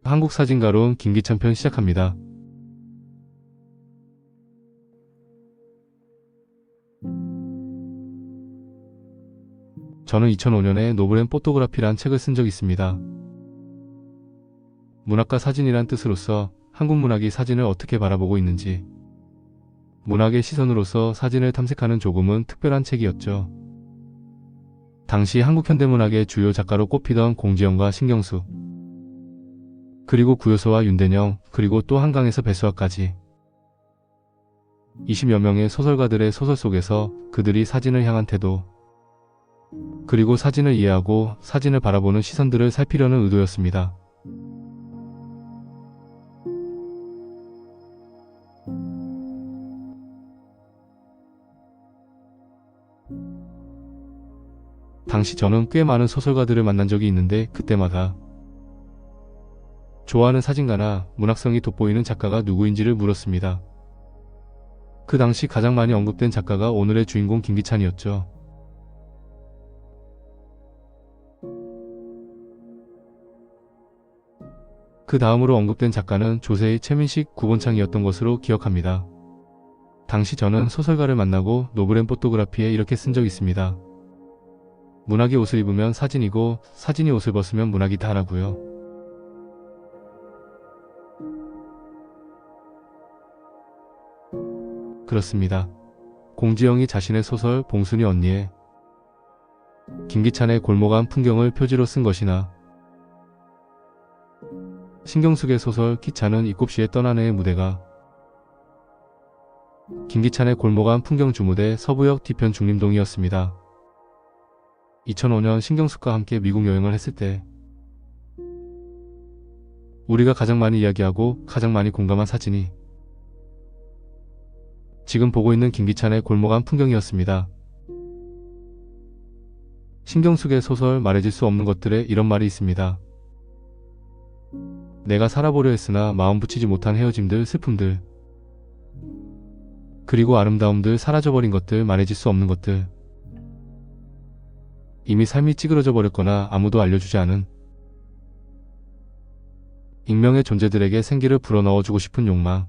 한국 사진가론 김기찬 편 시작합니다. 저는 2005년에 노블 앤 포토그라피란 책을 쓴 적이 있습니다. 문학과 사진이란 뜻으로서 한국 문학이 사진을 어떻게 바라보고 있는지, 문학의 시선으로서 사진을 탐색하는 조금은 특별한 책이었죠. 당시 한국 현대문학의 주요 작가로 꼽히던 공지영과 신경수, 그리고 구요소와 윤대영, 그리고 또 한강에서 배수아까지 20여 명의 소설가들의 소설 속에서 그들이 사진을 향한 태도, 그리고 사진을 이해하고 사진을 바라보는 시선들을 살피려는 의도였습니다. 당시 저는 꽤 많은 소설가들을 만난 적이 있는데 그때마다 좋아하는 사진가나 문학성이 돋보이는 작가가 누구인지를 물었습니다. 그 당시 가장 많이 언급된 작가가 오늘의 주인공 김기찬이었죠. 그 다음으로 언급된 작가는 조세희, 최민식, 구본창이었던 것으로 기억합니다. 당시 저는 소설가를 만나고 노블 앤 포토그라피에 이렇게 쓴 적이 있습니다. 문학이 옷을 입으면 사진이고 사진이 옷을 벗으면 문학이다 하라고요. 그렇습니다. 공지영이 자신의 소설 봉순이 언니에 김기찬의 골목안 풍경을 표지로 쓴 것이나 신경숙의 소설 기차는 이꼽시에 떠난 해의 무대가 김기찬의 골목안 풍경 주무대 서부역 뒤편 중림동이었습니다. 2005년 신경숙과 함께 미국 여행을 했을 때 우리가 가장 많이 이야기하고 가장 많이 공감한 사진이 지금 보고 있는 김기찬의 골목안 풍경이었습니다. 신경숙의 소설 말해질 수 없는 것들에 이런 말이 있습니다. 내가 살아보려 했으나 마음 붙이지 못한 헤어짐들, 슬픔들, 그리고 아름다움들, 사라져버린 것들, 말해질 수 없는 것들, 이미 삶이 찌그러져 버렸거나 아무도 알려주지 않은 익명의 존재들에게 생기를 불어넣어주고 싶은 욕망,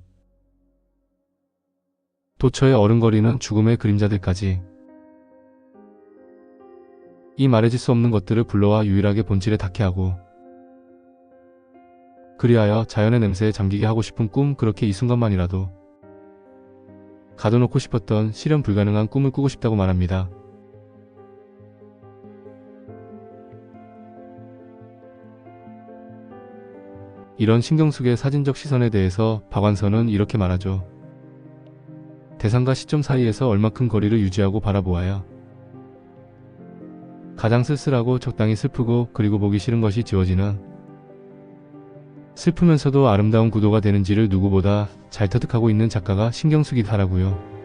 도처에 어른거리는 죽음의 그림자들까지 이 말해질 수 없는 것들을 불러와 유일하게 본질에 닿게 하고 그리하여 자연의 냄새에 잠기게 하고 싶은 꿈, 그렇게 이 순간만이라도 가둬놓고 싶었던 실현 불가능한 꿈을 꾸고 싶다고 말합니다. 이런 신경숙의 사진적 시선에 대해서 박완서는 이렇게 말하죠. 대상과 시점 사이에서 얼마큼 거리를 유지하고 바라보아야 가장 쓸쓸하고 적당히 슬프고 그리고 보기 싫은 것이 지워지는 슬프면서도 아름다운 구도가 되는지를 누구보다 잘 터득하고 있는 작가가 신경숙이다라고요.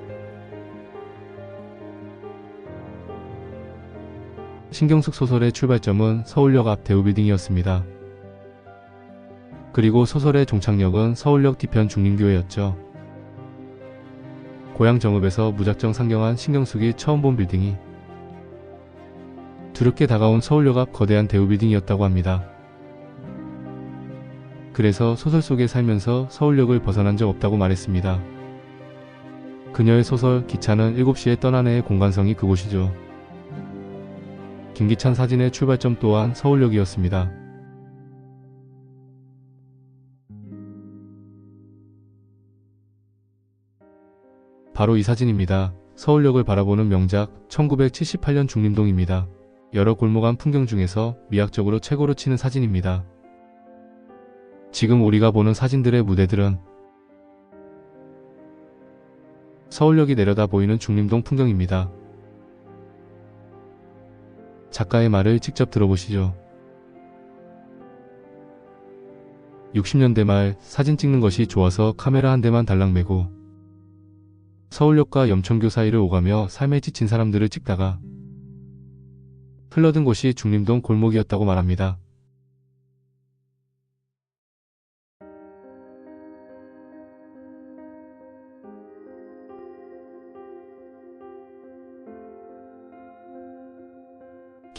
신경숙 소설의 출발점은 서울역 앞 대우빌딩이었습니다. 그리고 소설의 종착역은 서울역 뒤편 중림교회였죠. 고향 정읍에서 무작정 상경한 신경숙이 처음 본 빌딩이 두렵게 다가온 서울역 앞 거대한 대우빌딩이었다고 합니다. 그래서 소설 속에 살면서 서울역을 벗어난 적 없다고 말했습니다. 그녀의 소설 기차는 7시에 떠난 해의 공간성이 그곳이죠. 김기찬 사진의 출발점 또한 서울역이었습니다. 바로 이 사진입니다. 서울역을 바라보는 명작 1978년 중림동입니다. 여러 골목안 풍경 중에서 미학적으로 최고로 치는 사진입니다. 지금 우리가 보는 사진들의 무대들은 서울역이 내려다 보이는 중림동 풍경입니다. 작가의 말을 직접 들어보시죠. 60년대 말 사진 찍는 것이 좋아서 카메라 한 대만 달랑 메고 서울역과 염천교 사이를 오가며 삶에 지친 사람들을 찍다가 흘러든 곳이 중림동 골목이었다고 말합니다.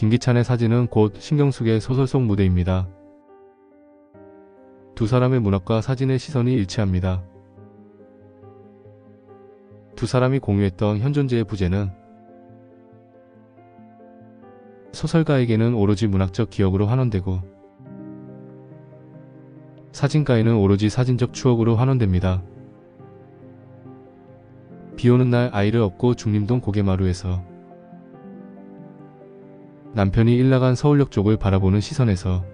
김기찬의 사진은 곧 신경숙의 소설 속 무대입니다. 두 사람의 문학과 사진의 시선이 일치합니다. 두 사람이 공유했던 현존제의 부재는 소설가에게는 오로지 문학적 기억으로 환원되고 사진가에는 오로지 사진적 추억으로 환원됩니다. 비오는 날 아이를 업고 중림동 고개마루에서 남편이 일 나간 서울역 쪽을 바라보는 시선에서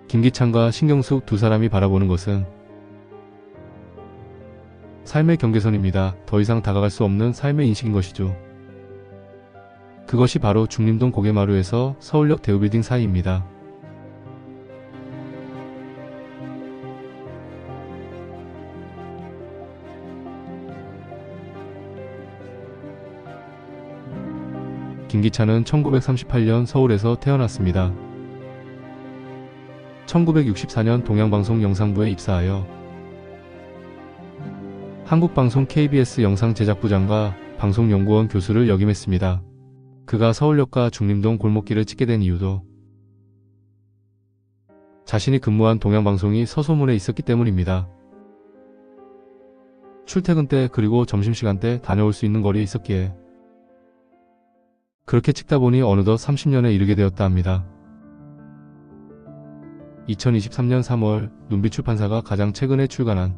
김기찬과 신경숙 두 사람이 바라보는 것은 삶의 경계선입니다. 더 이상 다가갈 수 없는 삶의 인식인 것이죠. 그것이 바로 중림동 고개마루에서 서울역 대우빌딩 사이입니다. 김기찬은 1938년 서울에서 태어났습니다. 1964년 동양방송 영상부에 입사하여 한국방송 KBS 영상제작부장과 방송연구원 교수를 역임했습니다. 그가 서울역과 중림동 골목길을 찍게 된 이유도 자신이 근무한 동양방송이 서소문에 있었기 때문입니다. 출퇴근 때 그리고 점심시간 때 다녀올 수 있는 거리에 있었기에 그렇게 찍다 보니 어느덧 30년에 이르게 되었다 합니다. 2023년 3월 눈빛출판사가 가장 최근에 출간한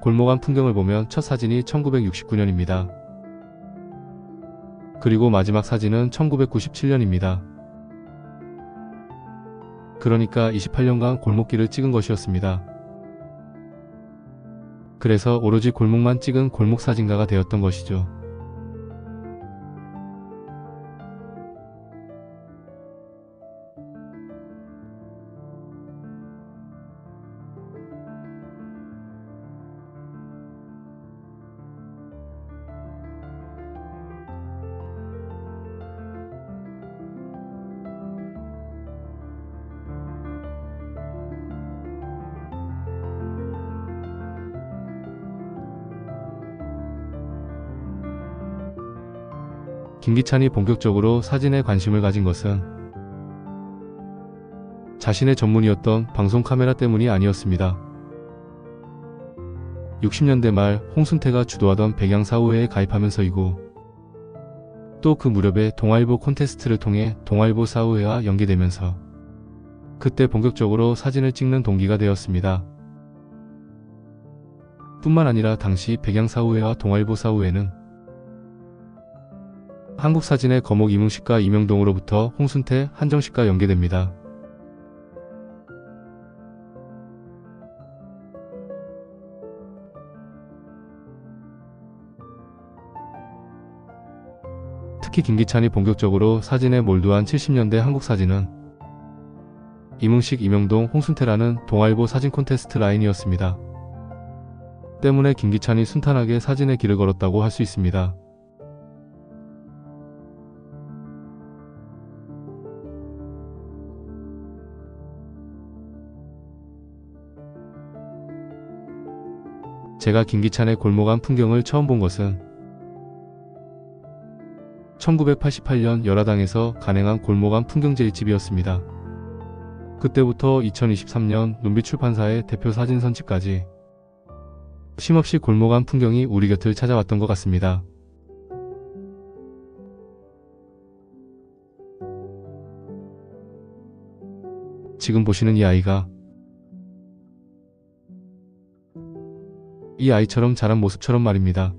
골목 안 풍경을 보면 첫 사진이 1969년입니다. 그리고 마지막 사진은 1997년입니다. 그러니까 28년간 골목길을 찍은 것이었습니다. 그래서 오로지 골목만 찍은 골목사진가가 되었던 것이죠. 김기찬이 본격적으로 사진에 관심을 가진 것은 자신의 전문이었던 방송 카메라 때문이 아니었습니다. 60년대 말 홍순태가 주도하던 백양사후회에 가입하면서이고 또 그 무렵에 동아일보 콘테스트를 통해 동아일보 사후회와 연계되면서 그때 본격적으로 사진을 찍는 동기가 되었습니다. 뿐만 아니라 당시 백양사후회와 동아일보 사후회는 한국사진의 거목 이문식과 이명동으로부터 홍순태, 한정식과 연계됩니다. 특히 김기찬이 본격적으로 사진에 몰두한 70년대 한국사진은 이문식, 이명동, 홍순태라는 동아일보 사진 콘테스트 라인이었습니다. 때문에 김기찬이 순탄하게 사진의 길을 걸었다고 할 수 있습니다. 제가 김기찬의 골목 안 풍경을 처음 본 것은 1988년 열화당에서 간행한 골목 안 풍경제일집이었습니다. 그때부터 2023년 눈빛출판사의 대표 사진 선집까지 쉼없이 골목 안 풍경이 우리 곁을 찾아왔던 것 같습니다. 지금 보시는 이 아이가 이 아이처럼 자란 모습처럼 말입니다.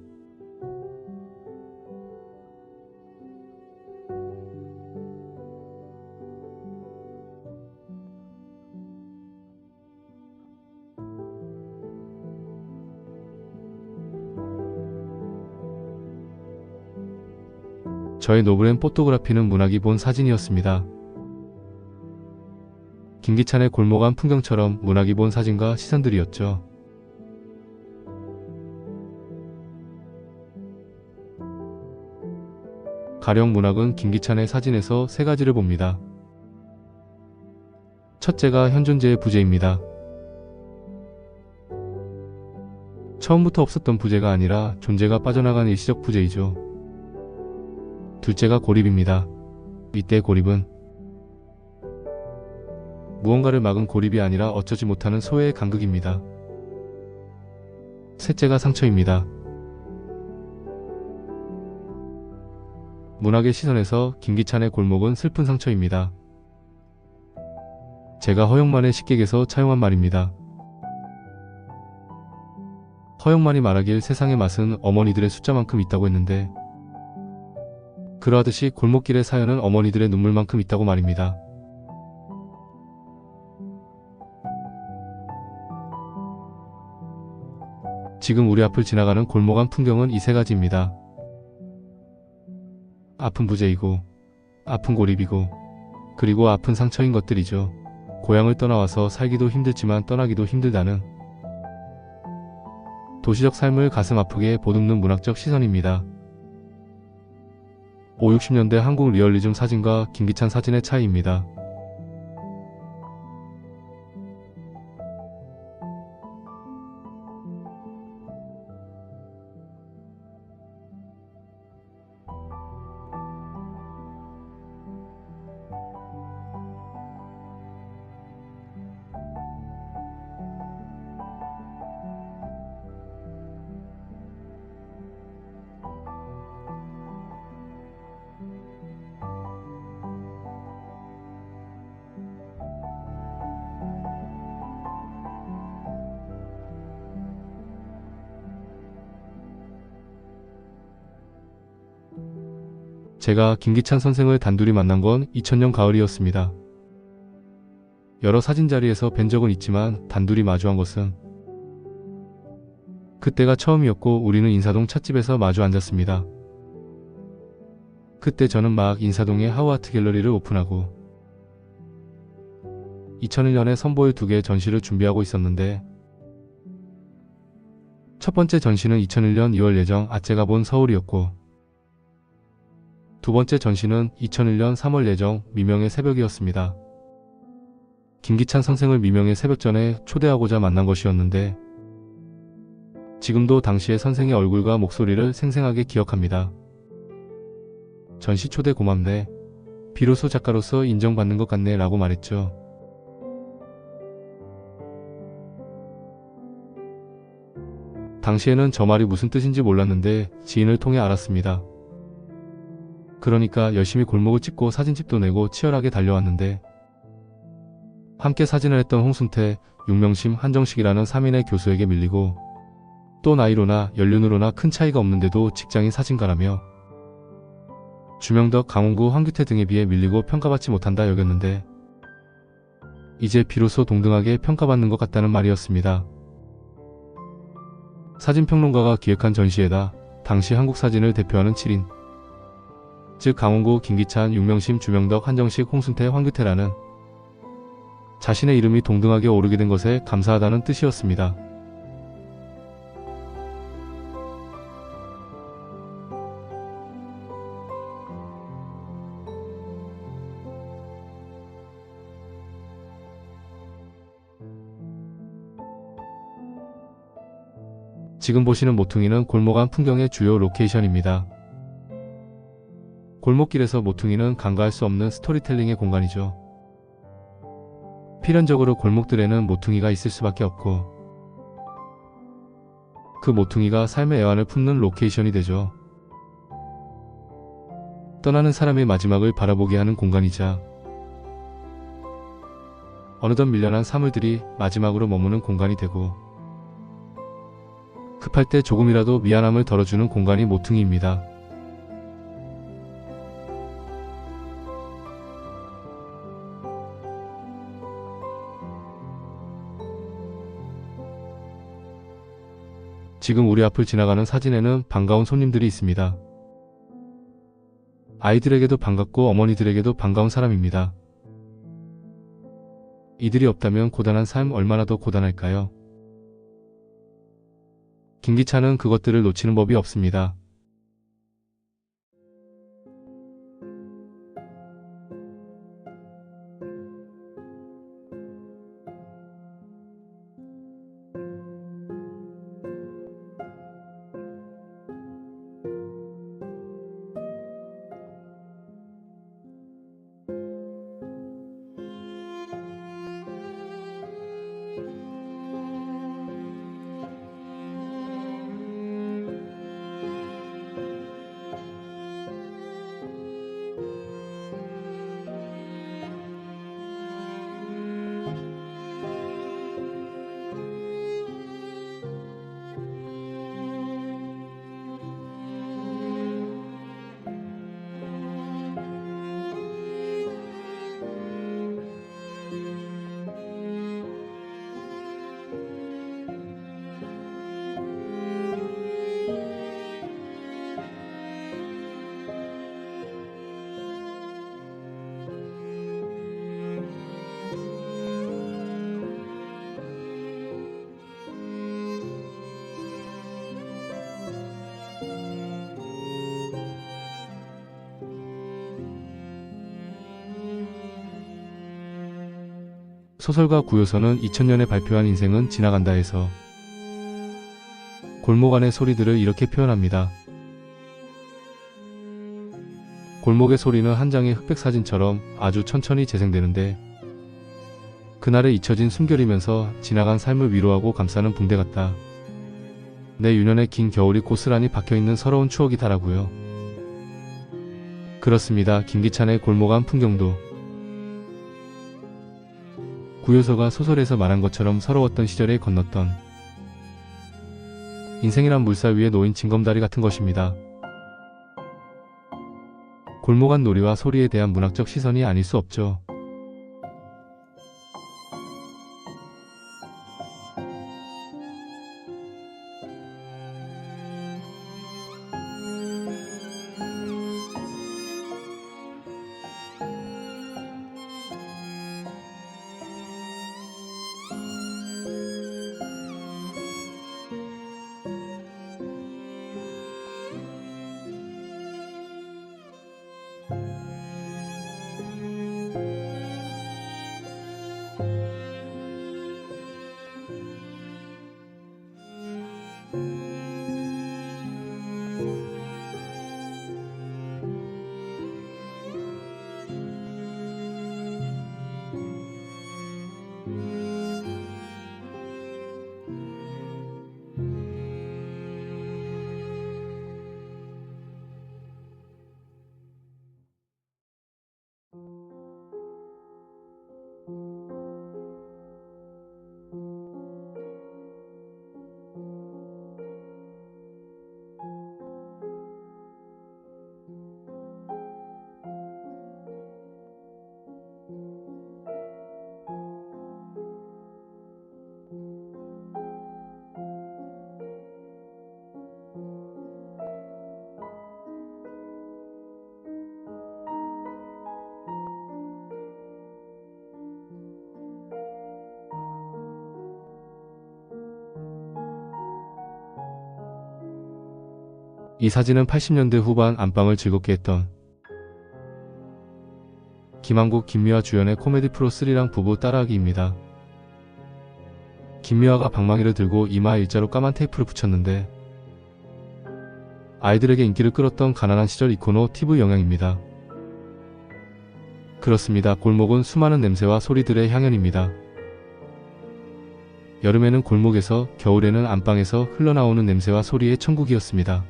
저의 노브랜 포토그라피는 문학이 본 사진이었습니다. 김기찬의 골목 안 풍경처럼 문학이 본 사진과 시선들이었죠. 가령 문학은 김기찬의 사진에서 세 가지를 봅니다. 첫째가 현존제의 부재입니다. 처음부터 없었던 부재가 아니라 존재가 빠져나간 일시적 부재이죠. 둘째가 고립입니다. 이때 고립은 무언가를 막은 고립이 아니라 어쩌지 못하는 소외의 간극입니다. 셋째가 상처입니다. 문학의 시선에서 김기찬의 골목은 슬픈 상처입니다. 제가 허영만의 식객에서 차용한 말입니다. 허영만이 말하길 세상의 맛은 어머니들의 숫자만큼 있다고 했는데 그러하듯이 골목길의 사연은 어머니들의 눈물만큼 있다고 말입니다. 지금 우리 앞을 지나가는 골목 안 풍경은 이 세 가지입니다. 아픈 부재이고 아픈 고립이고 그리고 아픈 상처인 것들이죠. 고향을 떠나와서 살기도 힘들지만 떠나기도 힘들다는 도시적 삶을 가슴 아프게 보듬는 문학적 시선입니다. 5, 60년대 한국 리얼리즘 사진과 김기찬 사진의 차이입니다. 제가 김기찬 선생을 단둘이 만난 건 2000년 가을이었습니다. 여러 사진 자리에서 뵌 적은 있지만 단둘이 마주한 것은 그때가 처음이었고 우리는 인사동 찻집에서 마주 앉았습니다. 그때 저는 막 인사동에 하우아트 갤러리를 오픈하고 2001년에 선보일 2개의 전시를 준비하고 있었는데 첫 번째 전시는 2001년 2월 예정 아째가 본 서울이었고 두 번째 전시는 2001년 3월 예정 미명의 새벽이었습니다. 김기찬 선생을 미명의 새벽 전에 초대하고자 만난 것이었는데 지금도 당시의 선생의 얼굴과 목소리를 생생하게 기억합니다. 전시 초대 고맙네. 비로소 작가로서 인정받는 것 같네 라고 말했죠. 당시에는 저 말이 무슨 뜻인지 몰랐는데 지인을 통해 알았습니다. 그러니까 열심히 골목을 찍고 사진집도 내고 치열하게 달려왔는데 함께 사진을 했던 홍순태, 윤명심, 한정식이라는 3인의 교수에게 밀리고 또 나이로나 연륜으로나 큰 차이가 없는데도 직장인 사진가라며 주명덕, 강홍구, 황규태 등에 비해 밀리고 평가받지 못한다 여겼는데 이제 비로소 동등하게 평가받는 것 같다는 말이었습니다. 사진평론가가 기획한 전시에다 당시 한국 사진을 대표하는 7인 즉 강홍구, 김기찬, 윤명심, 주명덕, 한정식, 홍순태, 황규태라는 자신의 이름이 동등하게 오르게 된 것에 감사하다는 뜻이었습니다. 지금 보시는 모퉁이는 골목 안 풍경의 주요 로케이션입니다. 골목길에서 모퉁이는 간과할 수 없는 스토리텔링의 공간이죠. 필연적으로 골목들에는 모퉁이가 있을 수밖에 없고 그 모퉁이가 삶의 애환을 품는 로케이션이 되죠. 떠나는 사람의 마지막을 바라보게 하는 공간이자 어느덧 밀려난 사물들이 마지막으로 머무는 공간이 되고 급할 때 조금이라도 미안함을 덜어주는 공간이 모퉁이입니다. 지금 우리 앞을 지나가는 사진에는 반가운 손님들이 있습니다. 아이들에게도 반갑고 어머니들에게도 반가운 사람입니다. 이들이 없다면 고단한 삶 얼마나 더 고단할까요? 김기찬은 그것들을 놓치는 법이 없습니다. 소설가 구요서는 2000년에 발표한 인생은 지나간다에서 골목 안의 소리들을 이렇게 표현합니다. 골목의 소리는 한 장의 흑백 사진처럼 아주 천천히 재생되는데 그날의 잊혀진 숨결이면서 지나간 삶을 위로하고 감싸는 붕대 같다. 내 유년의 긴 겨울이 고스란히 박혀있는 서러운 추억이다라고요. 그렇습니다. 김기찬의 골목 안 풍경도 구요서가 소설에서 말한 것처럼 서러웠던 시절에 건넜던 인생이란 물살 위에 놓인 징검다리 같은 것입니다. 골목 안 놀이와 소리에 대한 문학적 시선이 아닐 수 없죠. 이 사진은 80년대 후반 안방을 즐겁게 했던 김한국, 김미화 주연의 코미디 프로 3랑 부부 따라하기입니다. 김미화가 방망이를 들고 이마 일자로 까만 테이프를 붙였는데 아이들에게 인기를 끌었던 가난한 시절 이코노 TV 영향입니다. 그렇습니다. 골목은 수많은 냄새와 소리들의 향연입니다. 여름에는 골목에서, 겨울에는 안방에서 흘러나오는 냄새와 소리의 천국이었습니다.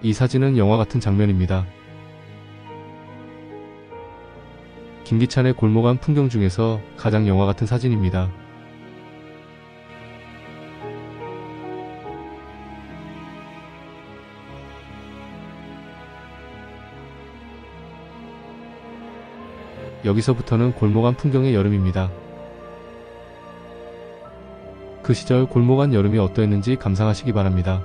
이 사진은 영화 같은 장면입니다. 김기찬의 골목 안 풍경 중에서 가장 영화 같은 사진입니다. 여기서부터는 골목 안 풍경의 여름입니다. 그 시절 골목 안 여름이 어떠했는지 감상하시기 바랍니다.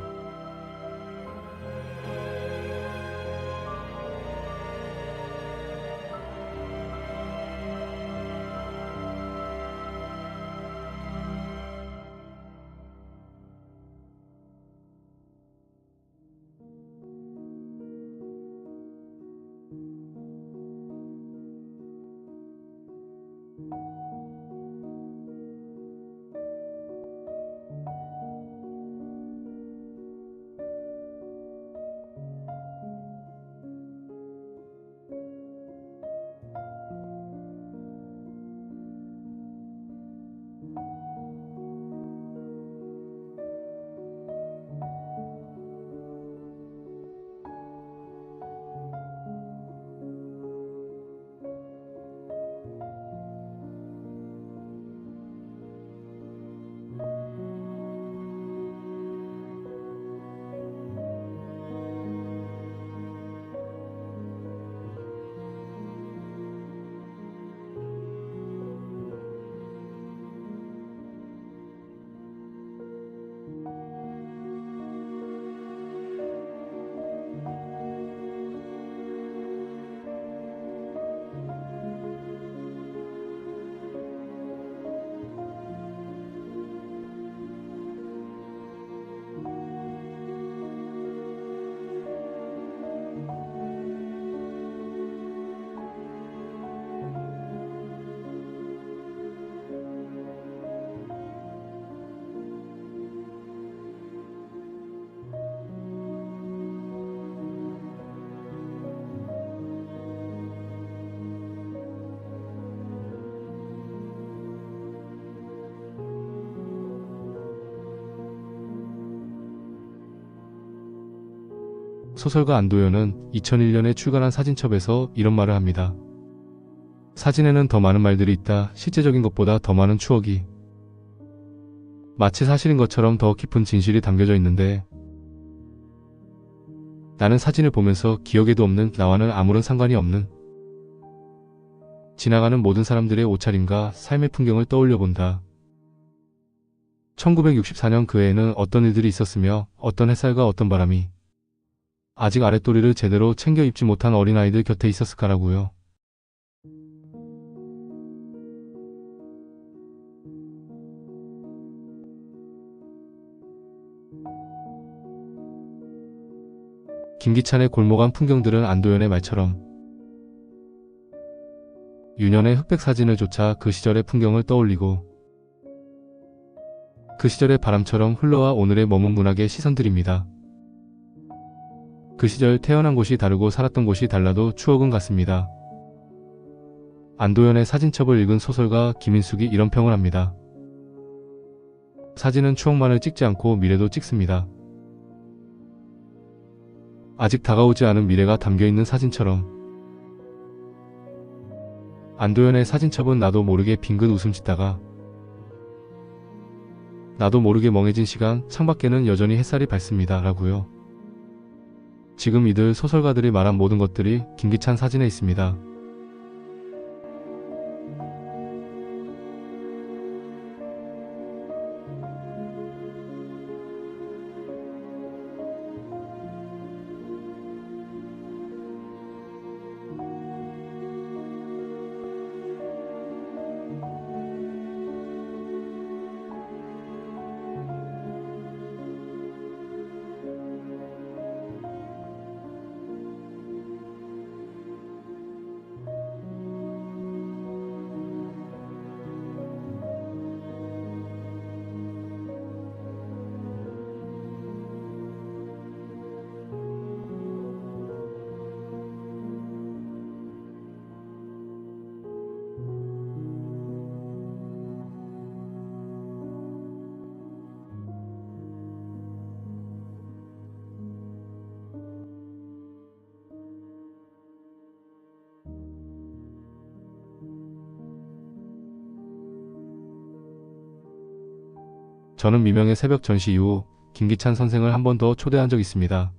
소설가 안도연은 2001년에 출간한 사진첩에서 이런 말을 합니다. 사진에는 더 많은 말들이 있다. 실제적인 것보다 더 많은 추억이. 마치 사실인 것처럼 더 깊은 진실이 담겨져 있는데 나는 사진을 보면서 기억에도 없는 나와는 아무런 상관이 없는 지나가는 모든 사람들의 옷차림과 삶의 풍경을 떠올려 본다. 1964년 그 해에는 어떤 일들이 있었으며 어떤 햇살과 어떤 바람이 아직 아랫도리를 제대로 챙겨 입지 못한 어린아이들 곁에 있었을까라고요. 김기찬의 골목안 풍경들은 안도연의 말처럼 유년의 흑백 사진을 조차 그 시절의 풍경을 떠올리고 그 시절의 바람처럼 흘러와 오늘의 머문 문학의 시선들입니다. 그 시절 태어난 곳이 다르고 살았던 곳이 달라도 추억은 같습니다. 안도연의 사진첩을 읽은 소설가 김인숙이 이런 평을 합니다. 사진은 추억만을 찍지 않고 미래도 찍습니다. 아직 다가오지 않은 미래가 담겨있는 사진처럼 안도연의 사진첩은 나도 모르게 빙긋 웃음 짓다가 나도 모르게 멍해진 시간 창밖에는 여전히 햇살이 밝습니다. 라고요. 지금 이들 소설가들이 말한 모든 것들이 김기찬 사진에 있습니다. 저는 미명의 새벽 전시 이후 김기찬 선생을 한 번 더 초대한 적 있습니다.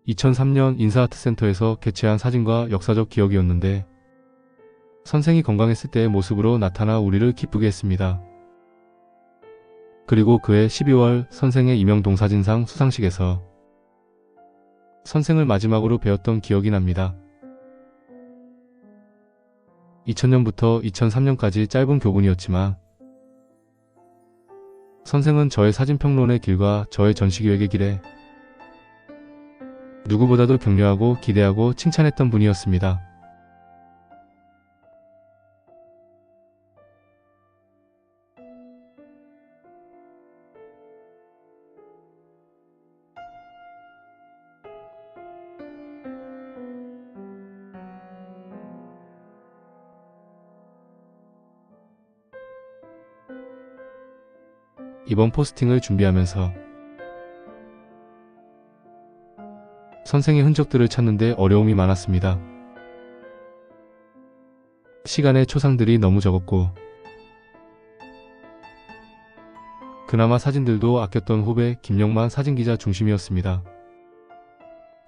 2003년 인사아트센터에서 개최한 사진과 역사적 기억이었는데 선생이 건강했을 때의 모습으로 나타나 우리를 기쁘게 했습니다. 그리고 그해 12월 선생의 임영동사진상 수상식에서 선생을 마지막으로 뵈었던 기억이 납니다. 2000년부터 2003년까지 짧은 교분이었지만 선생은 저의 사진평론의 길과 저의 전시기획의 길에 누구보다도 격려하고 기대하고 칭찬했던 분이었습니다. 이번 포스팅을 준비하면서 선생의 흔적들을 찾는데 어려움이 많았습니다. 시간의 초상들이 너무 적었고 그나마 사진들도 아꼈던 후배 김영만 사진기자 중심이었습니다.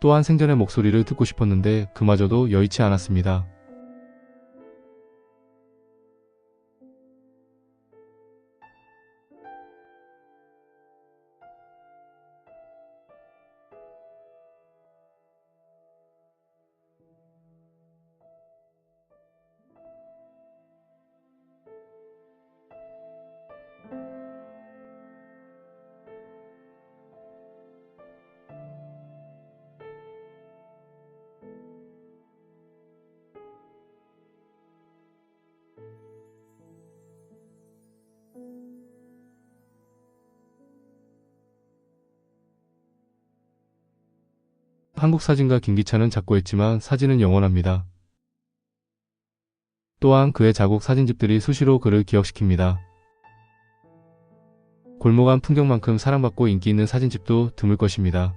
또한 생전의 목소리를 듣고 싶었는데 그마저도 여의치 않았습니다. 한국 사진가 김기찬은 작고했지만 사진은 영원합니다. 또한 그의 자국 사진집들이 수시로 그를 기억시킵니다. 골목안 풍경만큼 사랑받고 인기 있는 사진집도 드물 것입니다.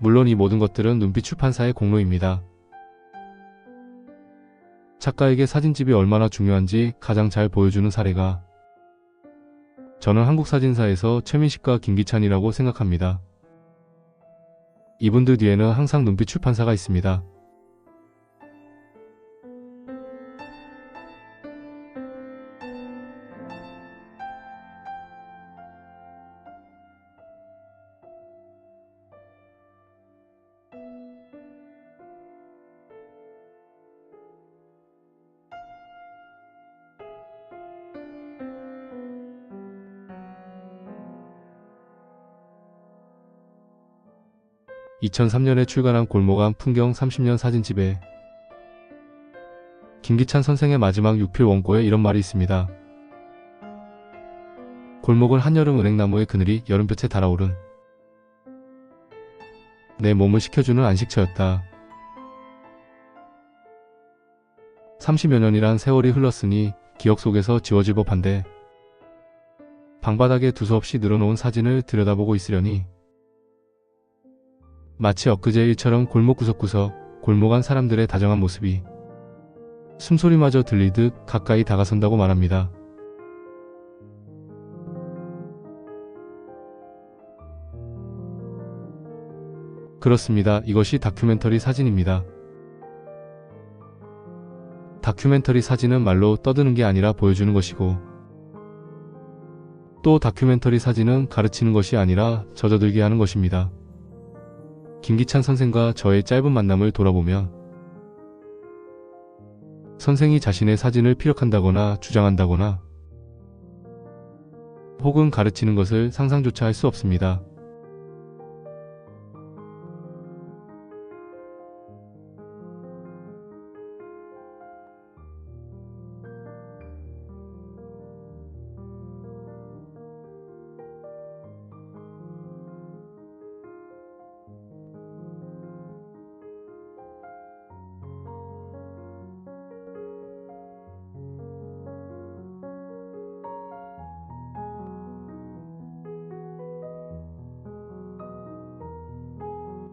물론 이 모든 것들은 눈빛 출판사의 공로입니다. 작가에게 사진집이 얼마나 중요한지 가장 잘 보여주는 사례가 저는 한국 사진사에서 최민식과 김기찬이라고 생각합니다. 이분들 뒤에는 항상 눈빛 출판사가 있습니다. (2003년에) 출간한 골목 안 풍경 30년 사진집에 김기찬 선생의 마지막 6필 원고에 이런 말이 있습니다. 골목은 한여름 은행나무의 그늘이 여름볕에 달아오른 내 몸을 식혀주는 안식처였다. 30여 년이란 세월이 흘렀으니 기억 속에서 지워질 법한데 방바닥에 두서없이 늘어놓은 사진을 들여다보고 있으려니 마치 엊그제 일처럼 골목 구석구석 골목 안 사람들의 다정한 모습이 숨소리마저 들리듯 가까이 다가선다고 말합니다. 그렇습니다. 이것이 다큐멘터리 사진입니다. 다큐멘터리 사진은 말로 떠드는 게 아니라 보여주는 것이고, 또 다큐멘터리 사진은 가르치는 것이 아니라 젖어들게 하는 것입니다. 김기찬 선생과 저의 짧은 만남을 돌아보면 선생이 자신의 사진을 피력한다거나 주장한다거나 혹은 가르치는 것을 상상조차 할 수 없습니다.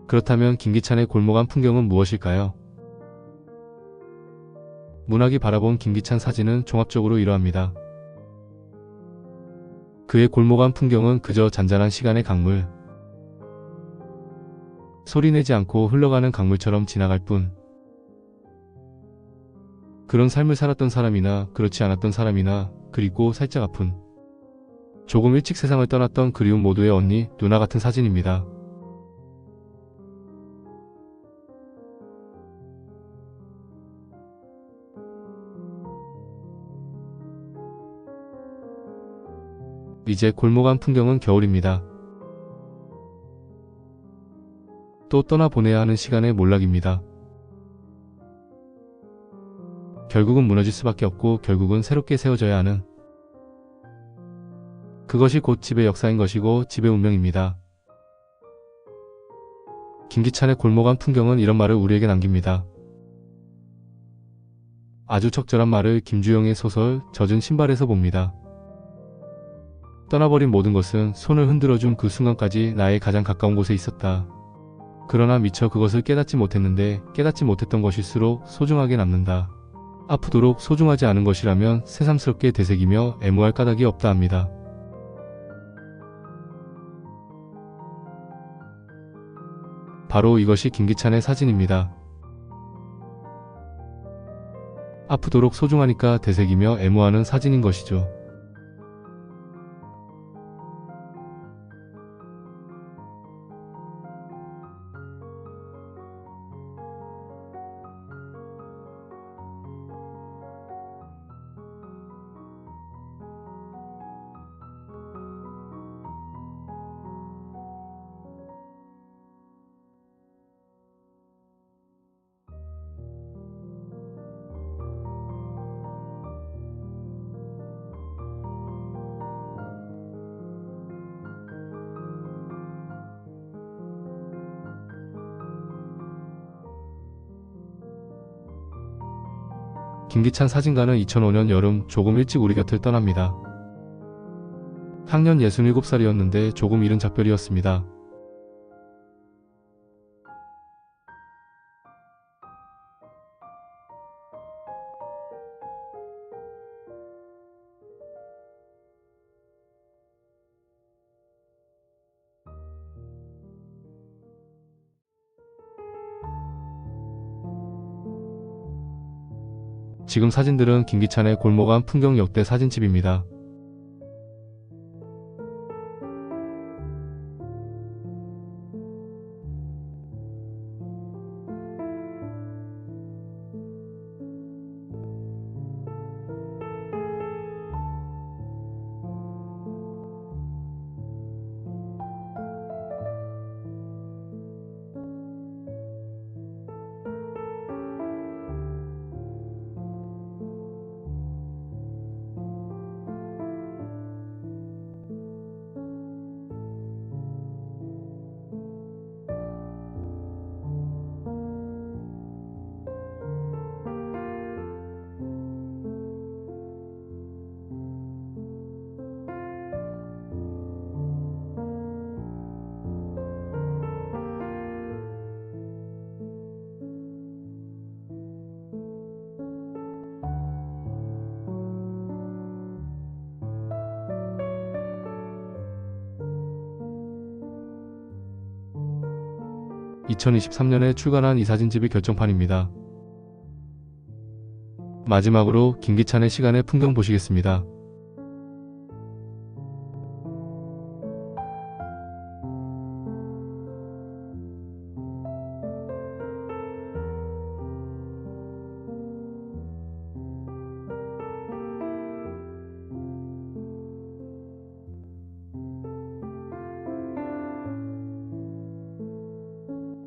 그렇다면 김기찬의 골목 안 풍경은 무엇일까요? 문학이 바라본 김기찬 사진은 종합적으로 이러합니다. 그의 골목 안 풍경은 그저 잔잔한 시간의 강물, 소리내지 않고 흘러가는 강물처럼 지나갈 뿐, 그런 삶을 살았던 사람이나 그렇지 않았던 사람이나, 그리고 살짝 아픈, 조금 일찍 세상을 떠났던 그리움 모두의 언니, 누나 같은 사진입니다. 이제 골목 안 풍경은 겨울입니다. 또 떠나보내야 하는 시간의 몰락입니다. 결국은 무너질 수밖에 없고 결국은 새롭게 세워져야 하는, 그것이 곧 집의 역사인 것이고 집의 운명입니다. 김기찬의 골목 안 풍경은 이런 말을 우리에게 남깁니다. 아주 적절한 말을 김주영의 소설 젖은 신발에서 봅니다. 떠나버린 모든 것은 손을 흔들어준 그 순간까지 나의 가장 가까운 곳에 있었다. 그러나 미처 그것을 깨닫지 못했는데 깨닫지 못했던 것일수록 소중하게 남는다. 아프도록 소중하지 않은 것이라면 새삼스럽게 되새기며 애무할 까닭이 없다 합니다. 바로 이것이 김기찬의 사진입니다. 아프도록 소중하니까 되새기며 애무하는 사진인 것이죠. 김기찬 사진가는 2005년 여름 조금 일찍 우리 곁을 떠납니다. 학년 67살이었는데 조금 이른 작별이었습니다. 지금 사진들은 김기찬의 골목 안 풍경 역대 사진집입니다. (2023년에) 출간한 이 사진집이 결정판입니다. 마지막으로 김기찬의 시간의 풍경 보시겠습니다.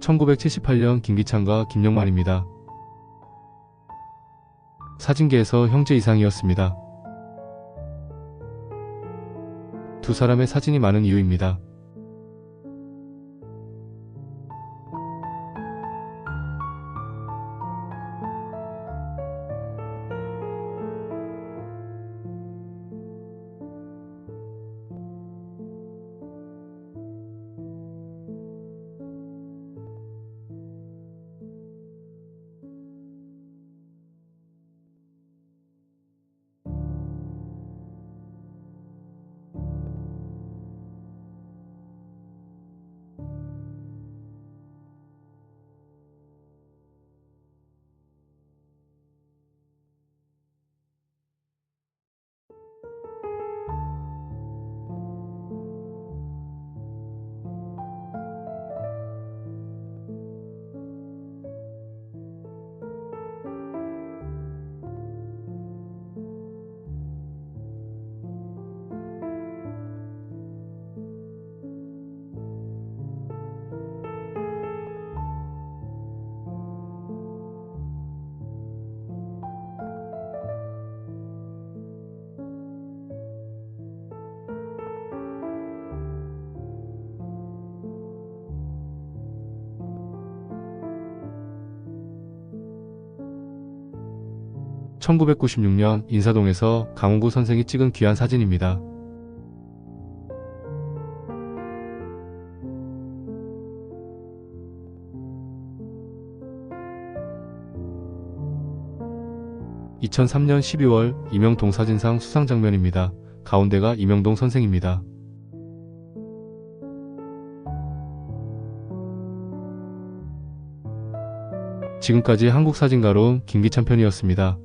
(1978년) 김기찬과 김용만입니다. 사진계에서 형제 이상이었습니다. 두 사람의 사진이 많은 이유입니다. (1996년) 인사동에서 강훈구 선생이 찍은 귀한 사진입니다. (2003년 12월) 임영동 사진상 수상 장면입니다. 가운데가 임영동 선생입니다. 지금까지 한국사진가로운 김기찬 편이었습니다.